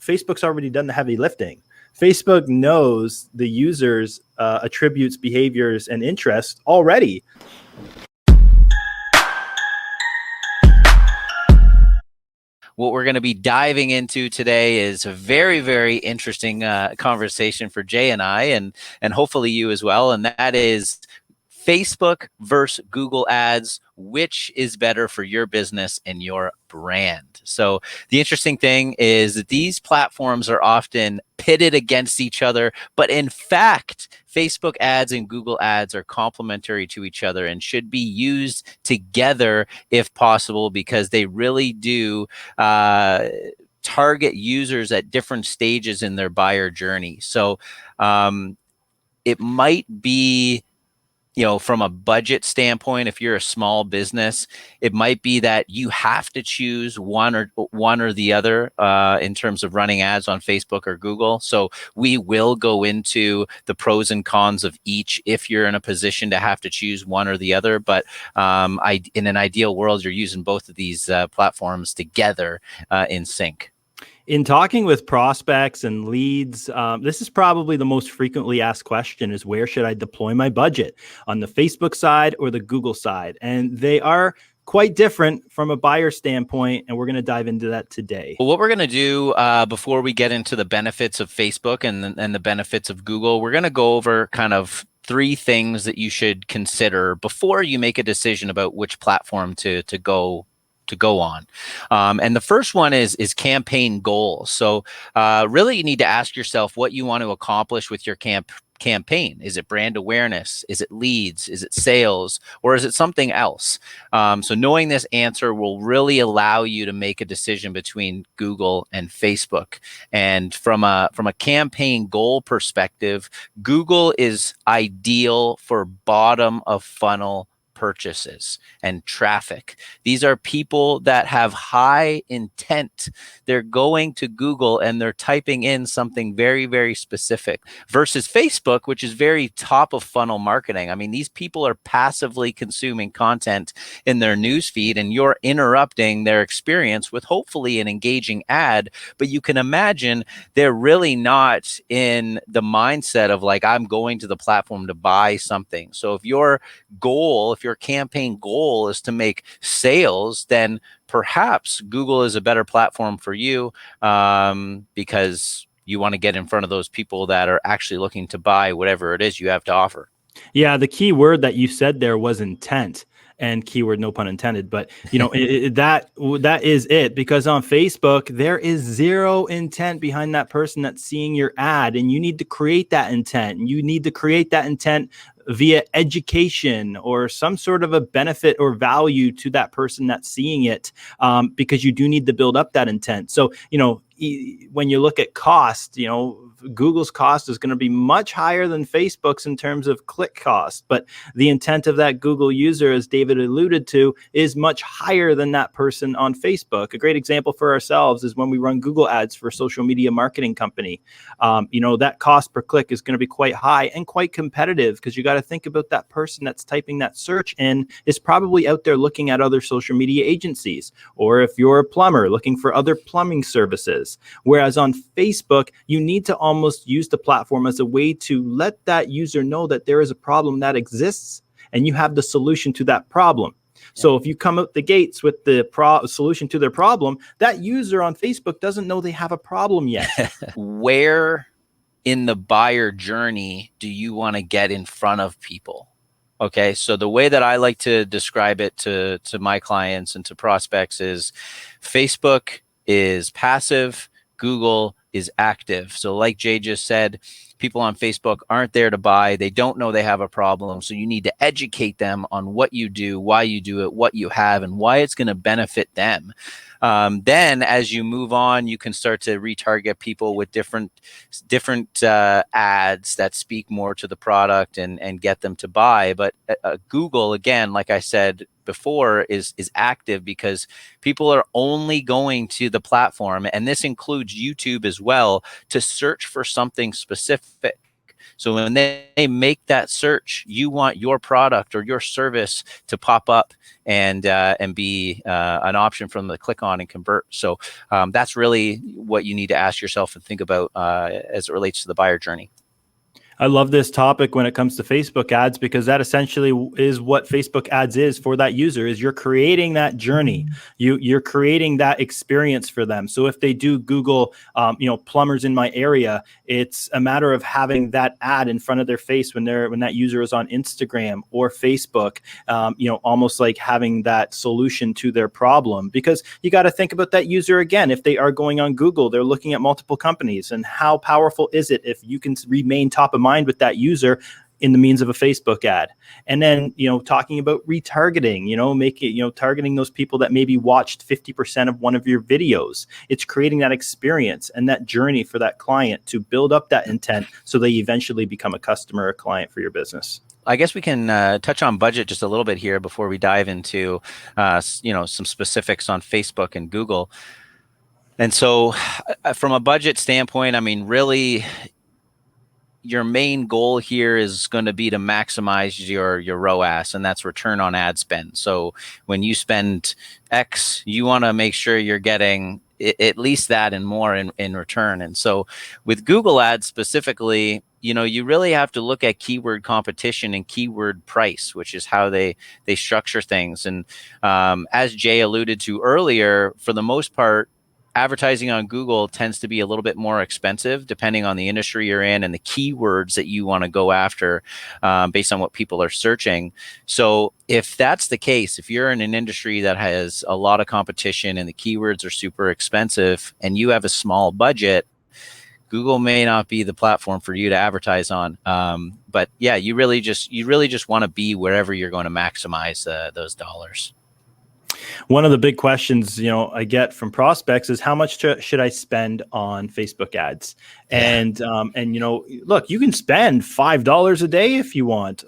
Facebook's already done the heavy lifting. Facebook knows the users' attributes, behaviors, and interests already. What we're going to be diving into today is a very, very interesting conversation for Jay and I, and hopefully you as well. And that is Facebook versus Google ads. Which is better for your business and your brand? So the interesting thing is that these platforms are often pitted against each other, but in fact, Facebook ads and Google ads are complementary to each other and should be used together if possible, because they really do target users at different stages in their buyer journey. So it might be, from a budget standpoint, if you're a small business, it might be that you have to choose one or the other in terms of running ads on Facebook or Google. So we will go into the pros and cons of each if you're in a position to have to choose one or the other. But in an ideal world, you're using both of these platforms together in sync. In talking with prospects and leads, this is probably the most frequently asked question is, where should I deploy my budget, on the Facebook side or the Google side? And they are quite different from a buyer standpoint, and we're going to dive into that today. Well, what we're going to do before we get into the benefits of Facebook and the benefits of Google, we're going to go over kind of 3 things that you should consider before you make a decision about which platform to go on. And the first one is campaign goals. So really you need to ask yourself what you want to accomplish with your campaign. Is it brand awareness? Is it leads? Is it sales? Or is it something else? So knowing this answer will really allow you to make a decision between Google and Facebook. And from a campaign goal perspective, Google is ideal for bottom of funnel purchases and traffic. These are people that have high intent. They're going to Google and they're typing in something very, very specific, versus Facebook, which is very top of funnel marketing. I mean, these people are passively consuming content in their newsfeed, and you're interrupting their experience with hopefully an engaging ad. But you can imagine they're really not in the mindset of like, I'm going to the platform to buy something. So if your campaign goal is to make sales, then perhaps Google is a better platform for you because you want to get in front of those people that are actually looking to buy whatever it is you have to offer. Yeah, the key word that you said there was intent. And keyword, no pun intended, but that is it, because on Facebook, there is zero intent behind that person that's seeing your ad, and you need to create that intent. And you need to create that intent via education or some sort of a benefit or value to that person that's seeing it, because you do need to build up that intent. So, when you look at cost, Google's cost is going to be much higher than Facebook's in terms of click cost, but the intent of that Google user, as David alluded to, is much higher than that person on Facebook. A great example for ourselves is when we run Google ads for a social media marketing company. That cost per click is going to be quite high and quite competitive, because you got to think about that person that's typing that search in is probably out there looking at other social media agencies, or if you're a plumber looking for other plumbing services. Whereas on Facebook, you need to almost use the platform as a way to let that user know that there is a problem that exists and you have the solution to that problem. So if you come out the gates with the solution to their problem, that user on Facebook doesn't know they have a problem yet. Where in the buyer journey do you want to get in front of people? Okay, so the way that I like to describe it to my clients and to prospects is Facebook is passive, Google is active. So like Jay just said, people on Facebook aren't there to buy. They don't know they have a problem. So you need to educate them on what you do, why you do it, what you have, and why it's going to benefit them. Then as you move on, you can start to retarget people with different ads that speak more to the product and get them to buy. But Google, again, like I said before, is active because people are only going to the platform, and this includes YouTube as well, to search for something specific. So when they make that search, you want your product or your service to pop up and be an option for them to click on and convert. So that's really what you need to ask yourself and think about as it relates to the buyer journey. I love this topic when it comes to Facebook ads, because that essentially is what Facebook ads is for that user. Is you're creating that journey, you're creating that experience for them. So if they do Google, plumbers in my area, it's a matter of having that ad in front of their face when that user is on Instagram or Facebook. Almost like having that solution to their problem, because you got to think about that user again. If they are going on Google, they're looking at multiple companies, and how powerful is it if you can remain top of mind with that user in the means of a Facebook ad? And then, talking about retargeting, targeting those people that maybe watched 50% of one of your videos. It's creating that experience and that journey for that client to build up that intent so they eventually become a customer or client for your business. I guess we can touch on budget just a little bit here before we dive into, some specifics on Facebook and Google. And so from a budget standpoint, I mean, really, your main goal here is going to be to maximize your ROAS, and that's return on ad spend. So when you spend X, you want to make sure you're getting at least that and more in return. And so with Google ads specifically, you really have to look at keyword competition and keyword price, which is how they structure things. And as Jay alluded to earlier, for the most part, advertising on Google tends to be a little bit more expensive depending on the industry you're in and the keywords that you want to go after based on what people are searching. So if that's the case, if you're in an industry that has a lot of competition and the keywords are super expensive and you have a small budget, Google may not be the platform for you to advertise on. But yeah, you really just want to be wherever you're going to maximize those dollars. One of the big questions, I get from prospects is how much should I spend on Facebook ads? And look, you can spend $5 a day if you want,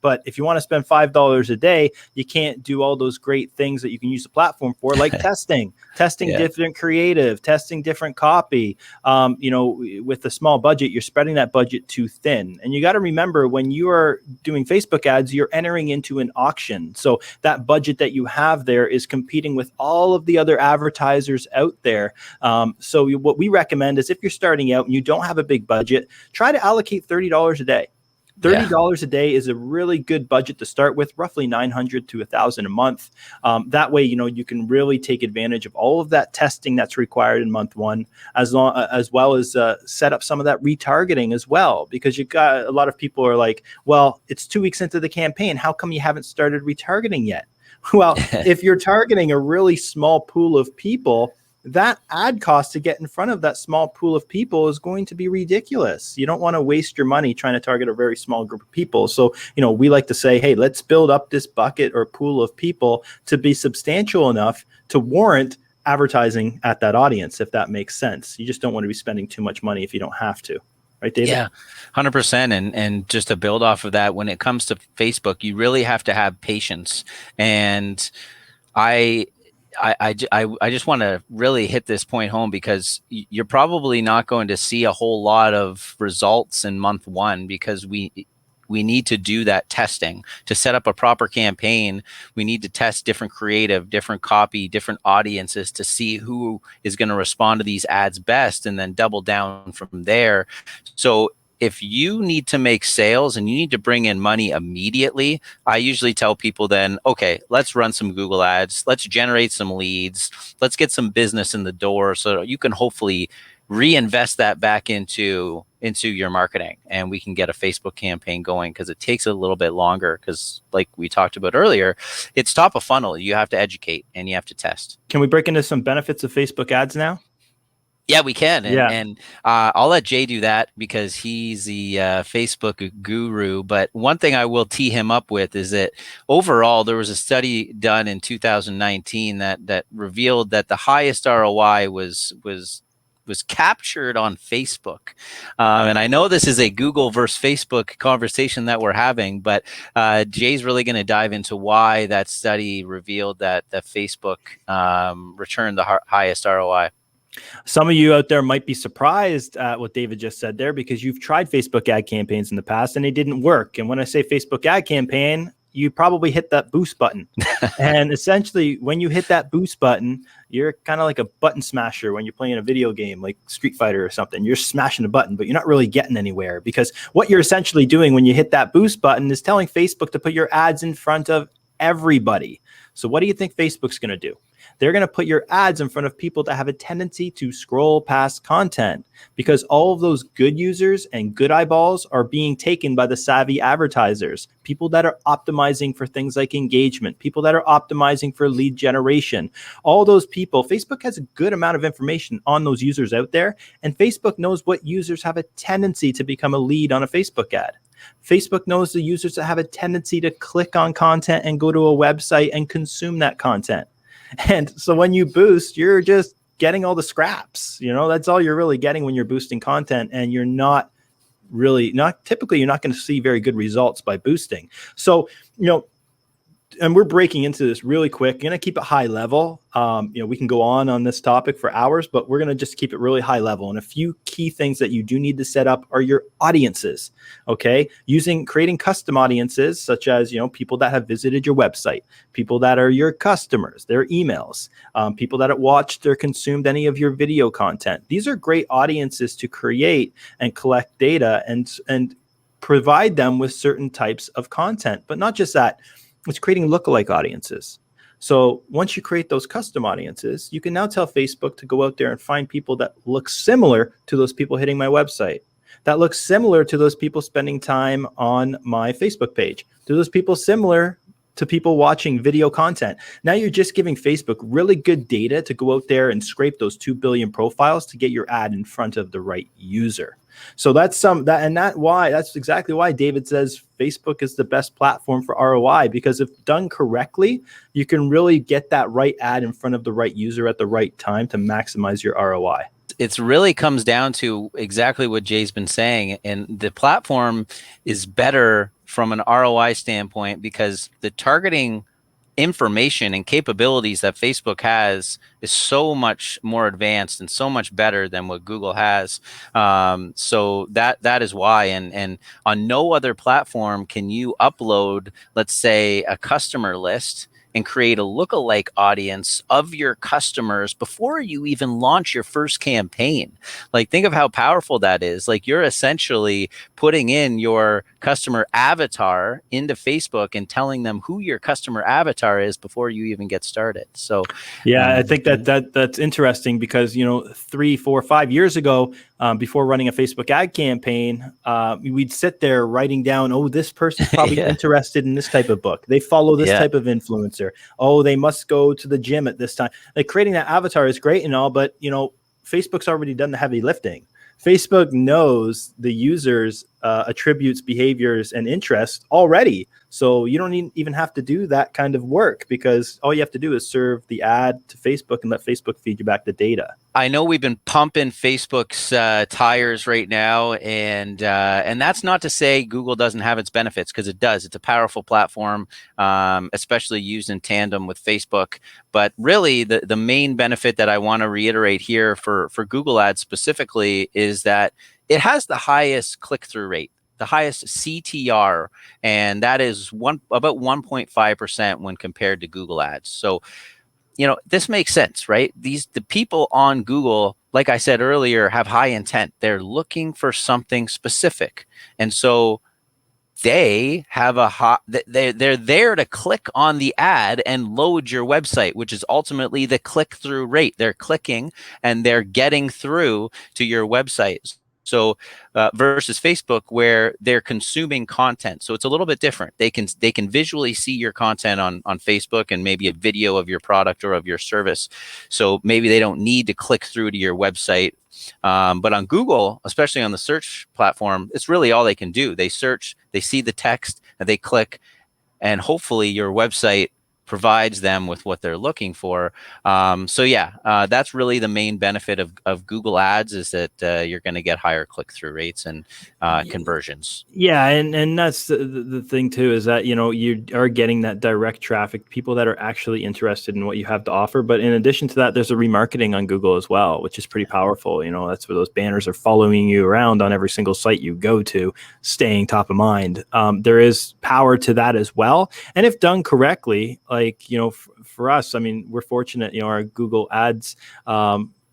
but if you want to spend $5 a day, you can't do all those great things that you can use the platform for, like testing different creative, testing different copy. With a small budget, you're spreading that budget too thin. And you got to remember, when you are doing Facebook ads, you're entering into an auction. So that budget that you have there is competing with all of the other advertisers out there. So what we recommend is, if you're starting out and you don't have a big budget, try to allocate $30 a day. $30 a day is a really good budget to start with, roughly $900 to $1,000 a month. That way, you can really take advantage of all of that testing that's required in month one, as well as set up some of that retargeting as well, because you got a lot of people are like, well, it's 2 weeks into the campaign. How come you haven't started retargeting yet? Well, if you're targeting a really small pool of people, that ad cost to get in front of that small pool of people is going to be ridiculous. You don't want to waste your money trying to target a very small group of people. So, we like to say, hey, let's build up this bucket or pool of people to be substantial enough to warrant advertising at that audience, if that makes sense. You just don't want to be spending too much money if you don't have to. Right, David? Yeah, 100%. And just to build off of that, when it comes to Facebook, you really have to have patience. And I just want to really hit this point home, because you're probably not going to see a whole lot of results in month one, because we need to do that testing to set up a proper campaign. We need to test different creative, different copy, different audiences to see who is going to respond to these ads best, and then double down from there. So if you need to make sales and you need to bring in money immediately, I usually tell people then, okay, let's run some Google ads. Let's generate some leads. Let's get some business in the door so you can hopefully reinvest that back into your marketing, and we can get a Facebook campaign going, because it takes a little bit longer, because like we talked about earlier, it's top of funnel. You have to educate and you have to test. Can we break into some benefits of Facebook ads now? Yeah, we can. Yeah. And I'll let Jay do that, because he's the Facebook guru. But one thing I will tee him up with is that overall, there was a study done in 2019 that revealed that the highest ROI was captured on Facebook. And I know this is a Google versus Facebook conversation that we're having, but Jay's really going to dive into why that study revealed that Facebook returned the highest ROI. Some of you out there might be surprised at what David just said there, because you've tried Facebook ad campaigns in the past and they didn't work. And when I say Facebook ad campaign, you probably hit that boost button. And essentially, when you hit that boost button, you're kind of like a button smasher when you're playing a video game like Street Fighter or something. You're smashing a button, but you're not really getting anywhere, because what you're essentially doing when you hit that boost button is telling Facebook to put your ads in front of everybody. So what do you think Facebook's going to do? They're going to put your ads in front of people that have a tendency to scroll past content, because all of those good users and good eyeballs are being taken by the savvy advertisers, people that are optimizing for things like engagement, people that are optimizing for lead generation. All those people, Facebook has a good amount of information on those users out there, and Facebook knows what users have a tendency to become a lead on a Facebook ad. Facebook knows the users that have a tendency to click on content and go to a website and consume that content. And so when you boost, you're just getting all the scraps. That's all you're really getting when you're boosting content, and you're not typically you're not going to see very good results by boosting. So, and we're breaking into this really quick. I'm going to keep it high level. We can go on this topic for hours, but we're going to just keep it really high level. And a few key things that you do need to set up are your audiences. Okay. Creating custom audiences, such as, people that have visited your website, people that are your customers, their emails, people that have watched or consumed any of your video content. These are great audiences to create and collect data and provide them with certain types of content. But not just that. It's creating lookalike audiences. So once you create those custom audiences, you can now tell Facebook to go out there and find people that look similar to those people hitting my website, that look similar to those people spending time on my Facebook page, to those people similar to people watching video content. Now you're just giving Facebook really good data to go out there and scrape those 2 billion profiles to get your ad in front of the right user. So that's exactly why David says Facebook is the best platform for ROI, because if done correctly, you can really get that right ad in front of the right user at the right time to maximize your ROI. It really comes down to exactly what Jay's been saying, and the platform is better from an ROI standpoint because the targeting information and capabilities that Facebook has is so much more advanced and so much better than what Google has. So that is why. And on no other platform can you upload, let's say, a customer list and create a lookalike audience of your customers before you even launch your first campaign. Like, think of how powerful that is. Like, you're essentially putting in your customer avatar into Facebook and telling them who your customer avatar is before you even get started. So yeah, I think that's interesting, because 3, 4, 5 years ago, before running a Facebook ad campaign, we'd sit there writing down, oh, this person's probably interested in this type of book. They follow this type of influencer. Oh, they must go to the gym at this time. Like, creating that avatar is great and all, but Facebook's already done the heavy lifting. Facebook knows the users' attributes, behaviors, and interests already. So you don't even have to do that kind of work, because all you have to do is serve the ad to Facebook and let Facebook feed you back the data. I know we've been pumping Facebook's tires right now, and that's not to say Google doesn't have its benefits, because it does. It's a powerful platform, especially used in tandem with Facebook. But really, the main benefit that I want to reiterate here for Google Ads specifically is that it has the highest click-through rate, the highest CTR, and that is about 1.5% when compared to Google Ads. So, this makes sense, right? The people on Google, like I said earlier, have high intent. They're looking for something specific. And so they have they're there to click on the ad and load your website, which is ultimately the click-through rate. They're clicking and they're getting through to your website. So versus Facebook, where they're consuming content. So it's a little bit different. They can visually see your content on Facebook and maybe a video of your product or of your service. So maybe they don't need to click through to your website. But on Google, especially on the search platform, it's really all they can do. They search, they see the text, and they click, and hopefully your website provides them with what they're looking for. So yeah, that's really the main benefit of Google Ads, is that you're going to get higher click-through rates and conversions. Yeah, and that's the thing too, is that you are getting that direct traffic, people that are actually interested in what you have to offer. But in addition to that, there's a remarketing on Google as well, which is pretty powerful. That's where those banners are following you around on every single site you go to, staying top of mind. There is power to that as well, and if done correctly, like for us, I mean, we're fortunate. Our Google Ads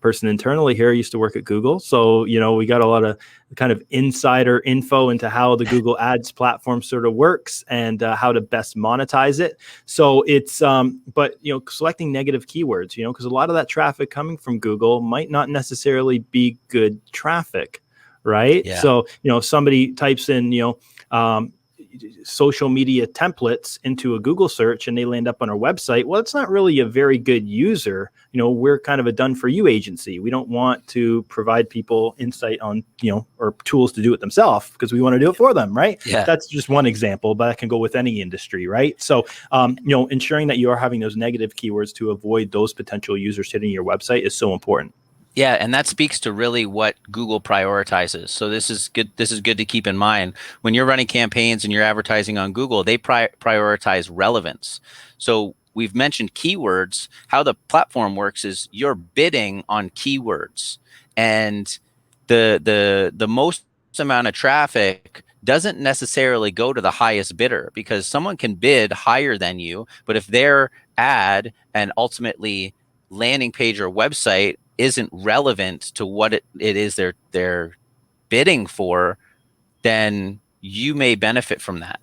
person internally here used to work at Google, so we got a lot of kind of insider info into how the Google Ads platform sort of works and how to best monetize it. So it's but selecting negative keywords, because a lot of that traffic coming from Google might not necessarily be good traffic, right? Yeah. So if somebody types in social media templates into a Google search and they land up on our website, well, it's not really a very good user. We're kind of a done for you agency. We don't want to provide people insight on, or tools to do it themselves, because we want to do it for them, right? Yeah. That's just one example, but that can go with any industry, right? So, ensuring that you are having those negative keywords to avoid those potential users hitting your website is so important. Yeah, and that speaks to really what Google prioritizes. So this is good. This is good to keep in mind when you're running campaigns and you're advertising on Google. They prioritize relevance. So we've mentioned keywords. How the platform works is you're bidding on keywords, and the most amount of traffic doesn't necessarily go to the highest bidder, because someone can bid higher than you, but if their ad and ultimately landing page or website isn't relevant to what it is they're bidding for, then you may benefit from that.